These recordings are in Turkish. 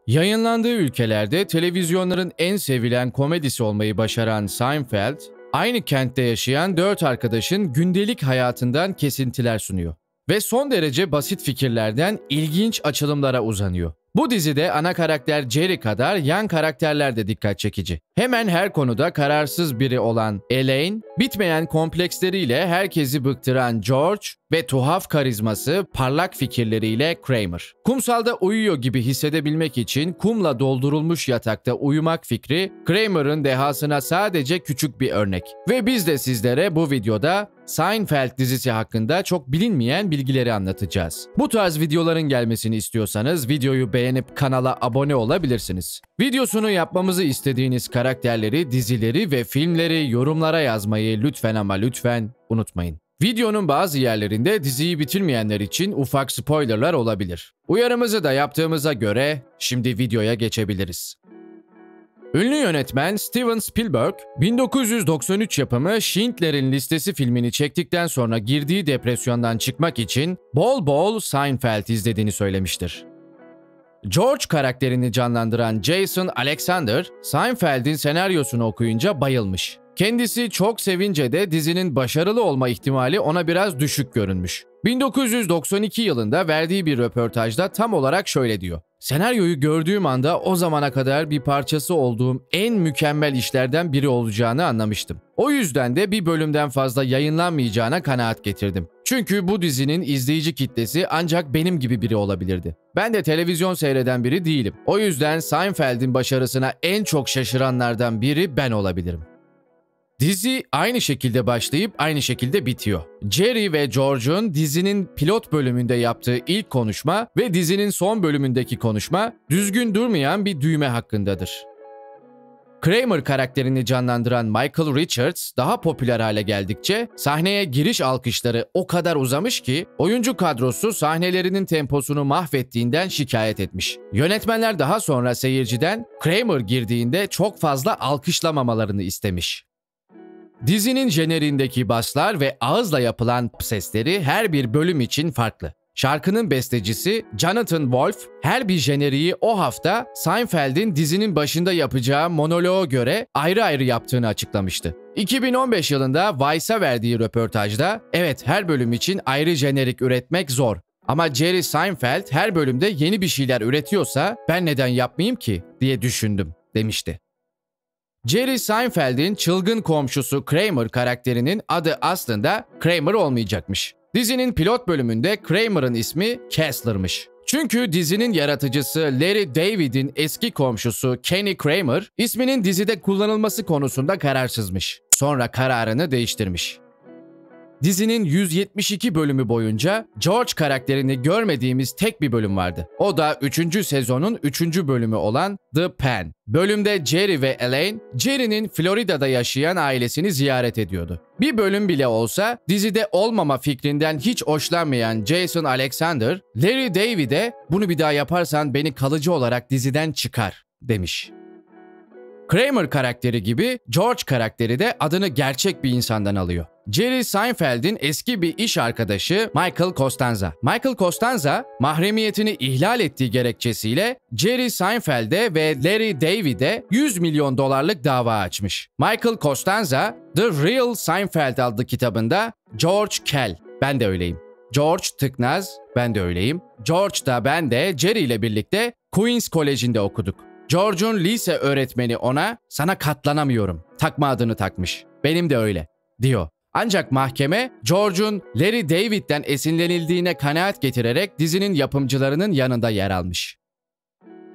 Yayınlandığı ülkelerde televizyonların en sevilen komedisi olmayı başaran Seinfeld, aynı kentte yaşayan 4 arkadaşın gündelik hayatından kesintiler sunuyor. Ve son derece basit fikirlerden ilginç açılımlara uzanıyor. Bu dizide ana karakter Jerry kadar yan karakterler de dikkat çekici. Hemen her konuda kararsız biri olan Elaine, bitmeyen kompleksleriyle herkesi bıktıran George ve tuhaf karizması, parlak fikirleriyle Kramer. Kumsalda uyuyor gibi hissedebilmek için kumla doldurulmuş yatakta uyumak fikri, Kramer'ın dehasına sadece küçük bir örnek. Ve biz de sizlere bu videoda Seinfeld dizisi hakkında çok bilinmeyen bilgileri anlatacağız. Bu tarz videoların gelmesini istiyorsanız videoyu beğenip kanala abone olabilirsiniz. Videosunu yapmamızı istediğiniz karakterleri, dizileri ve filmleri yorumlara yazmayı lütfen ama lütfen unutmayın. Videonun bazı yerlerinde diziyi bitirmeyenler için ufak spoilerlar olabilir. Uyarımızı da yaptığımıza göre şimdi videoya geçebiliriz. Ünlü yönetmen Steven Spielberg, 1993 yapımı Schindler'in Listesi filmini çektikten sonra girdiği depresyondan çıkmak için bol bol Seinfeld izlediğini söylemiştir. George karakterini canlandıran Jason Alexander, Seinfeld'in senaryosunu okuyunca bayılmış. Kendisi çok sevince de dizinin başarılı olma ihtimali ona biraz düşük görünmüş. 1992 yılında verdiği bir röportajda tam olarak şöyle diyor. Senaryoyu gördüğüm anda o zamana kadar bir parçası olduğum en mükemmel işlerden biri olacağını anlamıştım. O yüzden de bir bölümden fazla yayınlanmayacağına kanaat getirdim. Çünkü bu dizinin izleyici kitlesi ancak benim gibi biri olabilirdi. Ben de televizyon seyreden biri değilim. O yüzden Seinfeld'in başarısına en çok şaşıranlardan biri ben olabilirim. Dizi aynı şekilde başlayıp aynı şekilde bitiyor. Jerry ve George'un dizinin pilot bölümünde yaptığı ilk konuşma ve dizinin son bölümündeki konuşma düzgün durmayan bir düğme hakkındadır. Kramer karakterini canlandıran Michael Richards daha popüler hale geldikçe sahneye giriş alkışları o kadar uzamış ki oyuncu kadrosu sahnelerinin temposunu mahvettiğinden şikayet etmiş. Yönetmenler daha sonra seyirciden Kramer girdiğinde çok fazla alkışlamamalarını istemiş. Dizinin jeneriğindeki baslar ve ağızla yapılan sesleri her bir bölüm için farklı. Şarkının bestecisi Jonathan Wolf her bir jeneriği o hafta Seinfeld'in dizinin başında yapacağı monoloğa göre ayrı ayrı yaptığını açıklamıştı. 2015 yılında Vice'a verdiği röportajda "Evet, her bölüm için ayrı jenerik üretmek zor. Ama Jerry Seinfeld her bölümde yeni bir şeyler üretiyorsa ben neden yapmayayım ki diye düşündüm," demişti. Jerry Seinfeld'in çılgın komşusu Kramer karakterinin adı aslında Kramer olmayacakmış. Dizinin pilot bölümünde Kramer'ın ismi Kessler'mış. Çünkü dizinin yaratıcısı Larry David'in eski komşusu Kenny Kramer, isminin dizide kullanılması konusunda kararsızmış. Sonra kararını değiştirmiş. Dizinin 172 bölümü boyunca George karakterini görmediğimiz tek bir bölüm vardı. O da 3. sezonun 3. bölümü olan The Pen. Bölümde Jerry ve Elaine, Jerry'nin Florida'da yaşayan ailesini ziyaret ediyordu. Bir bölüm bile olsa dizide olmama fikrinden hiç hoşlanmayan Jason Alexander, Larry David'e "Bunu bir daha yaparsan beni kalıcı olarak diziden çıkar," demiş. Kramer karakteri gibi George karakteri de adını gerçek bir insandan alıyor. Jerry Seinfeld'in eski bir iş arkadaşı Michael Costanza. Michael Costanza, mahremiyetini ihlal ettiği gerekçesiyle Jerry Seinfeld'e ve Larry David'e $100 milyon dava açmış. Michael Costanza, The Real Seinfeld adlı kitabında George Kell, ben de öyleyim. George Tıknaz, ben de öyleyim. George da ben de Jerry ile birlikte Queens College'inde okuduk. George'un lise öğretmeni ona "Sana katlanamıyorum" takma adını takmış. "Benim de öyle," diyor. Ancak mahkeme George'un Larry David'den esinlenildiğine kanaat getirerek dizinin yapımcılarının yanında yer almış.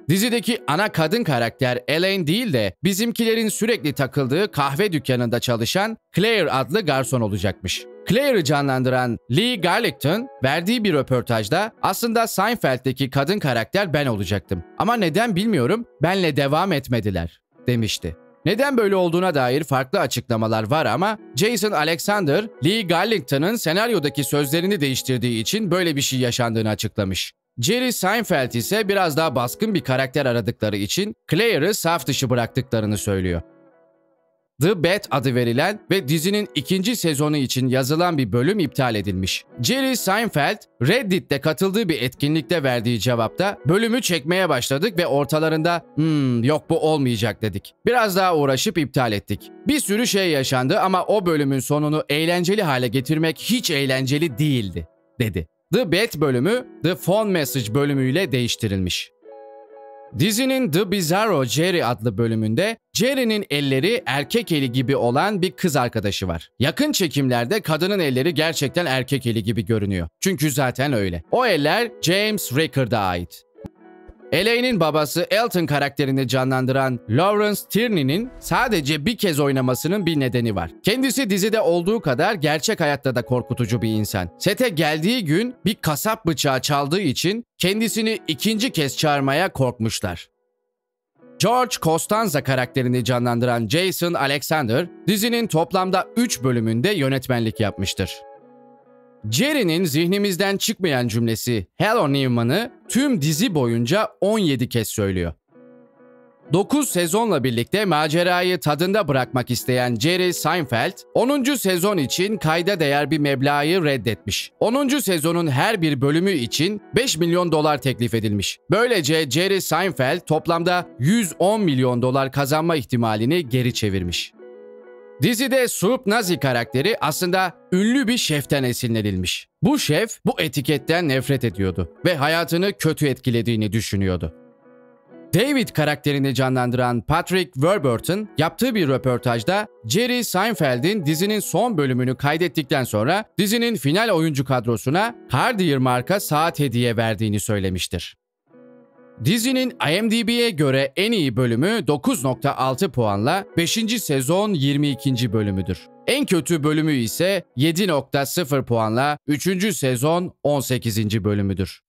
Dizideki ana kadın karakter Elaine değil de bizimkilerin sürekli takıldığı kahve dükkanında çalışan Claire adlı garson olacakmış. Claire'ı canlandıran Lee Garlichton verdiği bir röportajda "Aslında Seinfeld'deki kadın karakter ben olacaktım. Ama neden bilmiyorum, benle devam etmediler," demişti. Neden böyle olduğuna dair farklı açıklamalar var ama Jason Alexander, Lee Garlichton'ın senaryodaki sözlerini değiştirdiği için böyle bir şey yaşandığını açıklamış. Jerry Seinfeld ise biraz daha baskın bir karakter aradıkları için Claire'ı saf dışı bıraktıklarını söylüyor. The Bat adı verilen ve dizinin ikinci sezonu için yazılan bir bölüm iptal edilmiş. Jerry Seinfeld, Reddit'te katıldığı bir etkinlikte verdiği cevapta bölümü çekmeye başladık ve ortalarında yok bu olmayacak dedik. Biraz daha uğraşıp iptal ettik. Bir sürü şey yaşandı ama o bölümün sonunu eğlenceli hale getirmek hiç eğlenceli değildi, dedi. The Bat bölümü The Phone Message bölümüyle değiştirilmiş. Dizinin The Bizarro Jerry adlı bölümünde Jerry'nin elleri erkek eli gibi olan bir kız arkadaşı var. Yakın çekimlerde kadının elleri gerçekten erkek eli gibi görünüyor. Çünkü zaten öyle. O eller James Rickards'a ait. Elaine'in babası Elton karakterini canlandıran Lawrence Tierney'nin sadece bir kez oynamasının bir nedeni var. Kendisi dizide olduğu kadar gerçek hayatta da korkutucu bir insan. Sete geldiği gün bir kasap bıçağı çaldığı için kendisini ikinci kez çağırmaya korkmuşlar. George Costanza karakterini canlandıran Jason Alexander, dizinin toplamda 3 bölümünde yönetmenlik yapmıştır. Jerry'nin zihnimizden çıkmayan cümlesi Hello Newman'ı tüm dizi boyunca 17 kez söylüyor. 9 sezonla birlikte macerayı tadında bırakmak isteyen Jerry Seinfeld, 10. sezon için kayda değer bir meblağı reddetmiş. 10. sezonun her bir bölümü için $5 milyon teklif edilmiş. Böylece Jerry Seinfeld toplamda $110 milyon kazanma ihtimalini geri çevirmiş. Dizide Soup Nazi karakteri aslında ünlü bir şeften esinlenilmiş. Bu şef bu etiketten nefret ediyordu ve hayatını kötü etkilediğini düşünüyordu. David karakterini canlandıran Patrick Warburton yaptığı bir röportajda Jerry Seinfeld'in dizinin son bölümünü kaydettikten sonra dizinin final oyuncu kadrosuna Cartier marka saat hediye verdiğini söylemiştir. Dizinin IMDb'ye göre en iyi bölümü 9.6 puanla 5. sezon 22. bölümüdür. En kötü bölümü ise 7.0 puanla 3. sezon 18. bölümüdür.